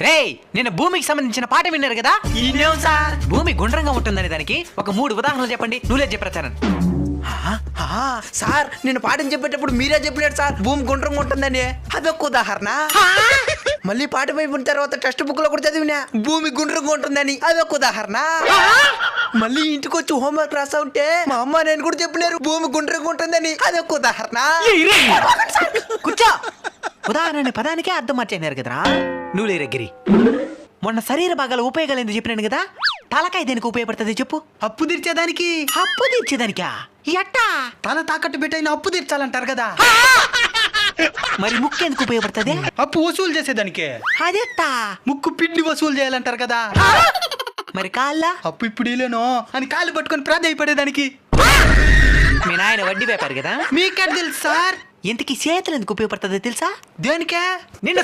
రేయ్ నిన్న భూమికి సంబంధించిన పాట విన్నారు కదా సార్. భూమి గుండ్రంగా ఉంటుందని దానికి ఒక 3 ఉదాహరణలు చెప్పండి. నువ్వులే చెప్పాను సార్ నేను పాఠం చెప్పేటప్పుడు మీరే చెప్పినారు సార్ భూమి గుండ్రంగా ఉంటుందని. అదొక ఉదాహరణ. మళ్ళీ పాట అయిపోయిన తర్వాత టెక్స్ట్ బుక్ లో కూడా చదివినా భూమి గుండ్రంగా ఉంటుందని. అదొక ఉదాహరణ. మళ్ళీ ఇంటికి వచ్చి హోంవర్క్ రాసా ఉంటే మా అమ్మ నేను కూడా చెప్పినారు భూమి గుండ్రంగా ఉంటుందని. అదొక ఉదాహరణ. కూర్చో. ఉదాహరణ పదానికే అర్థం మార్చేసినారు కదరా. నువ్వు లేరగిరి మొన్న శరీర భాగాల ఉపయోగాలు ఎందుకు చెప్పినాను కదా. తలకాయ దేనికి ఉపయోగపడుతుంది చెప్పు. అప్పు తీర్చేదానికి. అప్పు తీర్చేదానికా? ఎట్టా? తల తాకట్టు పెట్టైన అప్పు తీర్చాలంటారు కదా. మరి ముక్కు ఎందుకు ఉపయోగపడుతుంది? అప్పు వసూలు చేసేదానికే. అదెట్టా? ముక్కు పిండి వసూలు చేయాలంటారు కదా. మరి కాళ్ళ? అప్పు ఇప్పుడు ఇలేనో అని కాళ్ళు పట్టుకొని ప్రాధాయపడేదానికి. మీ నాయన వడ్డీ వ్యాపారి కదా. మీకే తెలుసు సార్. ఇంతకీ చేతులు ఎందుకు ఉపయోగపడుతుంది తెలుసా? దేనికే? నిన్ను